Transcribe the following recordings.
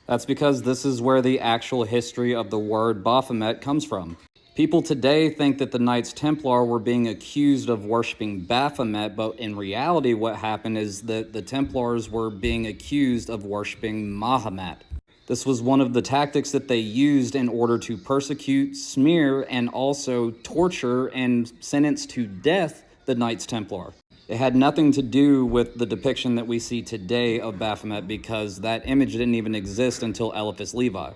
That's because this is where the actual history of the word Baphomet comes from. People today think that the Knights Templar were being accused of worshiping Baphomet, but in reality what happened is that the Templars were being accused of worshiping Mahomet. This was one of the tactics that they used in order to persecute, smear, and also torture and sentence to death the Knights Templar. It had nothing to do with the depiction that we see today of Baphomet, because that image didn't even exist until Eliphas Levi.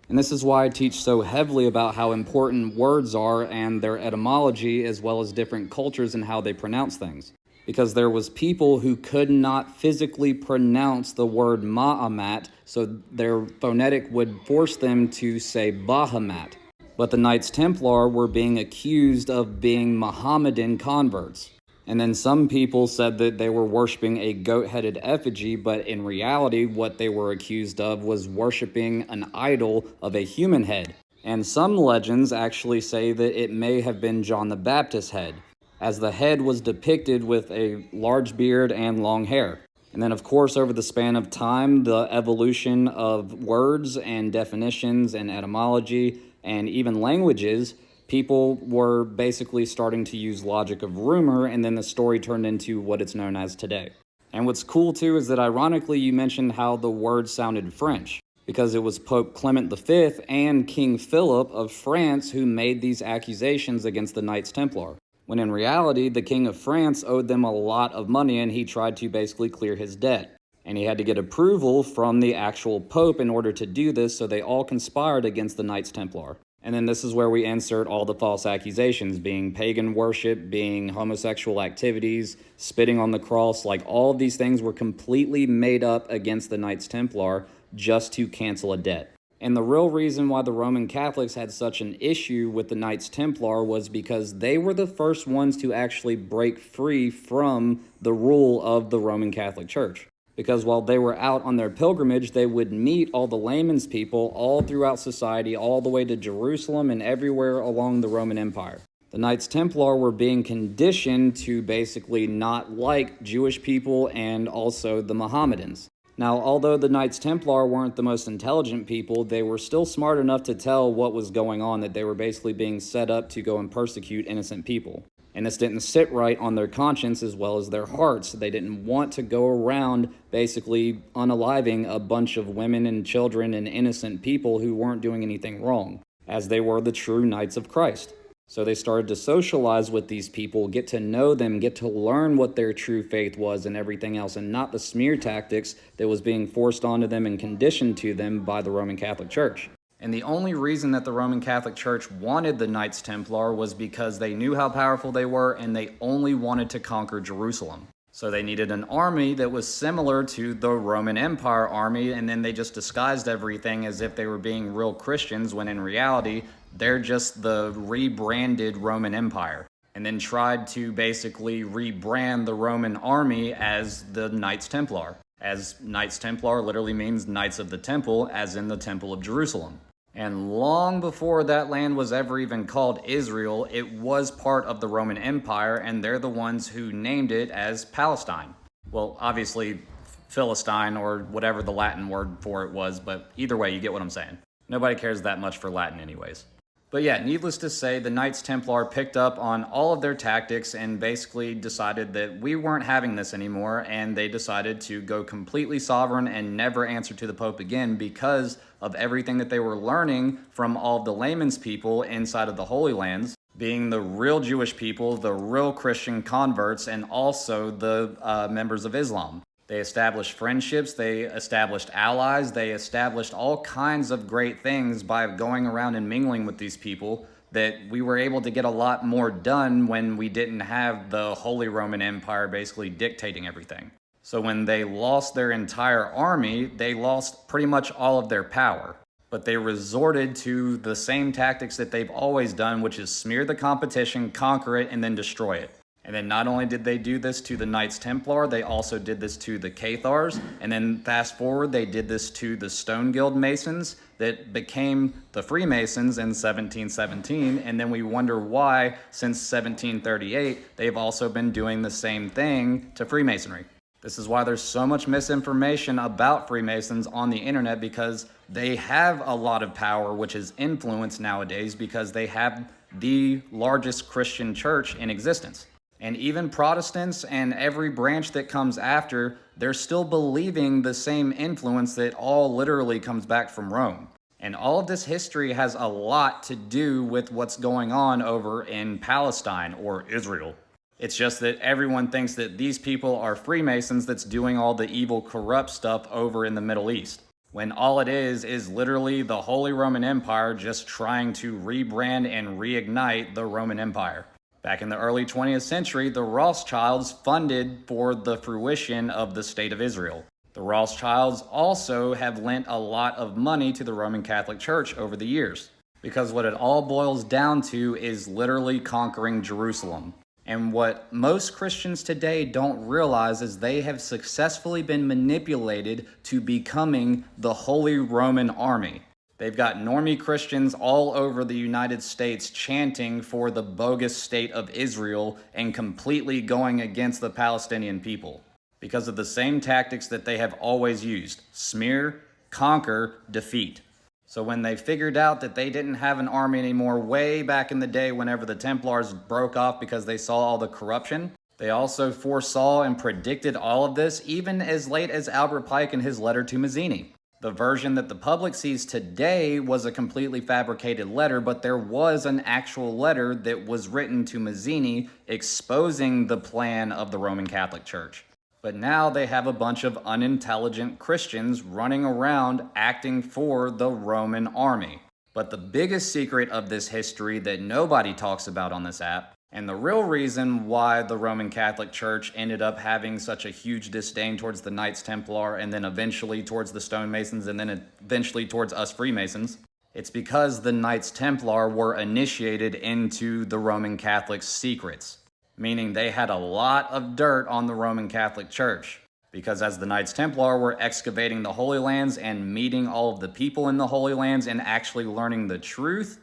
And this is why I teach so heavily about how important words are and their etymology, as well as different cultures and how they pronounce things. Because there was people who could not physically pronounce the word Ma'amat, so their phonetic would force them to say Bahamat. But the Knights Templar were being accused of being Mohammedan converts. And then some people said that they were worshiping a goat-headed effigy, but in reality, what they were accused of was worshiping an idol of a human head. And some legends actually say that it may have been John the Baptist's head, as the head was depicted with a large beard and long hair. And then, of course, over the span of time, the evolution of words and definitions and etymology and even languages, people were basically starting to use logic of rumor, and then the story turned into what it's known as today. And what's cool too is that ironically you mentioned how the word sounded French, because it was Pope Clement V and King Philip of France who made these accusations against the Knights Templar, when in reality the King of France owed them a lot of money and he tried to basically clear his debt. And he had to get approval from the actual Pope in order to do this, so they all conspired against the Knights Templar. And then this is where we insert all the false accusations, being pagan worship, being homosexual activities, spitting on the cross. Like, all of these things were completely made up against the Knights Templar just to cancel a debt. And the real reason why the Roman Catholics had such an issue with the Knights Templar was because they were the first ones to actually break free from the rule of the Roman Catholic Church. Because while they were out on their pilgrimage, they would meet all the layman's people all throughout society, all the way to Jerusalem and everywhere along the Roman Empire. The Knights Templar were being conditioned to basically not like Jewish people and also the Mohammedans. Now, although the Knights Templar weren't the most intelligent people, they were still smart enough to tell what was going on, that they were basically being set up to go and persecute innocent people. And this didn't sit right on their conscience as well as their hearts. They didn't want to go around basically unaliving a bunch of women and children and innocent people who weren't doing anything wrong, as they were the true Knights of Christ. So they started to socialize with these people, get to know them, get to learn what their true faith was and everything else, and not the smear tactics that was being forced onto them and conditioned to them by the Roman Catholic Church. And the only reason that the Roman Catholic Church wanted the Knights Templar was because they knew how powerful they were and they only wanted to conquer Jerusalem. So they needed an army that was similar to the Roman Empire army, and then they just disguised everything as if they were being real Christians, when in reality, they're just the rebranded Roman Empire. And then tried to basically rebrand the Roman army as the Knights Templar, as Knights Templar literally means Knights of the Temple, as in the Temple of Jerusalem. And long before that land was ever even called Israel, it was part of the Roman Empire, and they're the ones who named it as Palestine. Well, obviously, Philistine, or whatever the Latin word for it was, but either way, you get what I'm saying. Nobody cares that much for Latin anyways. But yeah, needless to say, the Knights Templar picked up on all of their tactics and basically decided that we weren't having this anymore, and they decided to go completely sovereign and never answer to the Pope again because of everything that they were learning from all of the layman's people inside of the Holy Lands, being the real Jewish people, the real Christian converts, and also the members of Islam. They established friendships, they established allies, they established all kinds of great things by going around and mingling with these people, that we were able to get a lot more done when we didn't have the Holy Roman Empire basically dictating everything. So when they lost their entire army, they lost pretty much all of their power. But they resorted to the same tactics that they've always done, which is smear the competition, conquer it, and then destroy it. And then not only did they do this to the Knights Templar, they also did this to the Cathars. And then fast forward, they did this to the Stone Guild Masons that became the Freemasons in 1717. And then we wonder why, since 1738, they've also been doing the same thing to Freemasonry. This is why there's so much misinformation about Freemasons on the internet, because they have a lot of power, which is influence nowadays, because they have the largest Christian church in existence. And even Protestants and every branch that comes after, they're still believing the same influence that all literally comes back from Rome. And all of this history has a lot to do with what's going on over in Palestine or Israel. It's just that everyone thinks that these people are Freemasons that's doing all the evil, corrupt stuff over in the Middle East, when all it is literally the Holy Roman Empire just trying to rebrand and reignite the Roman Empire. Back in the early 20th century, the Rothschilds funded for the fruition of the State of Israel. The Rothschilds also have lent a lot of money to the Roman Catholic Church over the years, because what it all boils down to is literally conquering Jerusalem. And what most Christians today don't realize is they have successfully been manipulated to becoming the Holy Roman Army. They've got normie Christians all over the United States chanting for the bogus state of Israel and completely going against the Palestinian people because of the same tactics that they have always used: smear, conquer, defeat. So when they figured out that they didn't have an army anymore way back in the day whenever the Templars broke off because they saw all the corruption, they also foresaw and predicted all of this even as late as Albert Pike in his letter to Mazzini. The version that the public sees today was a completely fabricated letter, but there was an actual letter that was written to Mazzini exposing the plan of the Roman Catholic Church. But now they have a bunch of unintelligent Christians running around acting for the Roman army. But the biggest secret of this history that nobody talks about on this app, and the real reason why the Roman Catholic Church ended up having such a huge disdain towards the Knights Templar, and then eventually towards the Stonemasons, and then eventually towards us Freemasons, it's because the Knights Templar were initiated into the Roman Catholic secrets, meaning they had a lot of dirt on the Roman Catholic Church. Because as the Knights Templar were excavating the Holy Lands and meeting all of the people in the Holy Lands and actually learning the truth,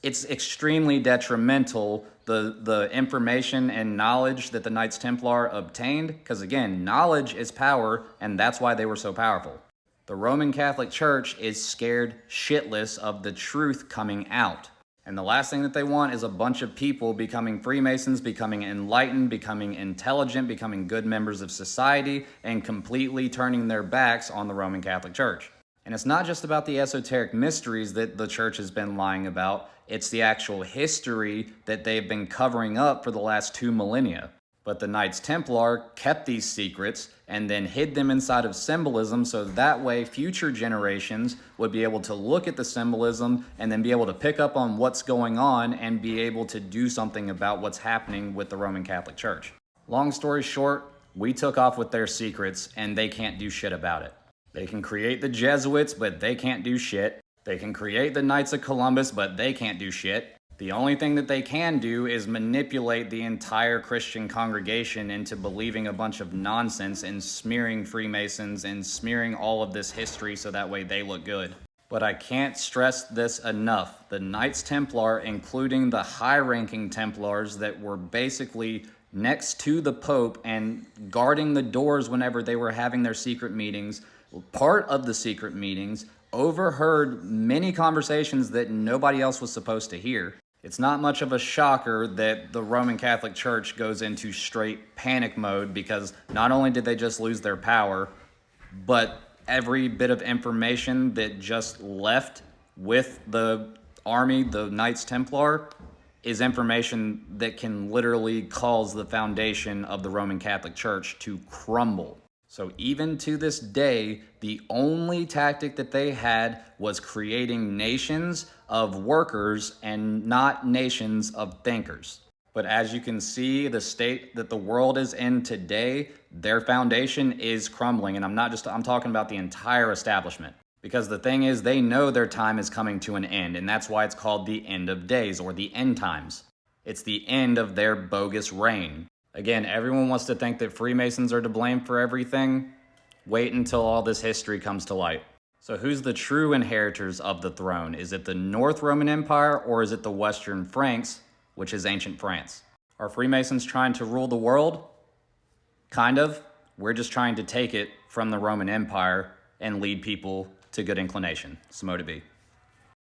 it's extremely detrimental, the information and knowledge that the Knights Templar obtained, because again, knowledge is power, and that's why they were so powerful. The Roman Catholic Church is scared shitless of the truth coming out. And the last thing that they want is a bunch of people becoming Freemasons, becoming enlightened, becoming intelligent, becoming good members of society, and completely turning their backs on the Roman Catholic Church. And it's not just about the esoteric mysteries that the church has been lying about, it's the actual history that they've been covering up for the last 2 millennia. But the Knights Templar kept these secrets and then hid them inside of symbolism, so that way future generations would be able to look at the symbolism and then be able to pick up on what's going on and be able to do something about what's happening with the Roman Catholic Church. Long story short, we took off with their secrets and they can't do shit about it. They can create the Jesuits, but they can't do shit. They can create the Knights of Columbus, but they can't do shit. The only thing that they can do is manipulate the entire Christian congregation into believing a bunch of nonsense and smearing Freemasons and smearing all of this history so that way they look good. But I can't stress this enough. The Knights Templar, including the high-ranking Templars that were basically next to the Pope and guarding the doors whenever they were having their secret meetings, part of the secret meetings, overheard many conversations that nobody else was supposed to hear. It's not much of a shocker that the Roman Catholic Church goes into straight panic mode, because not only did they just lose their power, but every bit of information that just left with the army, the Knights Templar, is information that can literally cause the foundation of the Roman Catholic Church to crumble. So even to this day, the only tactic that they had was creating nations of workers and not nations of thinkers. But as you can see, the state that the world is in today, their foundation is crumbling. And I'm talking about the entire establishment. Because the thing is, they know their time is coming to an end, and that's why it's called the end of days, or the end times. It's the end of their bogus reign. Again, everyone wants to think that Freemasons are to blame for everything. Wait until all this history comes to light. So who's the true inheritors of the throne? Is it the North Roman Empire, or is it the Western Franks, which is ancient France? Are Freemasons trying to rule the world? Kind of. We're just trying to take it from the Roman Empire and lead people to good inclination. Smo to be.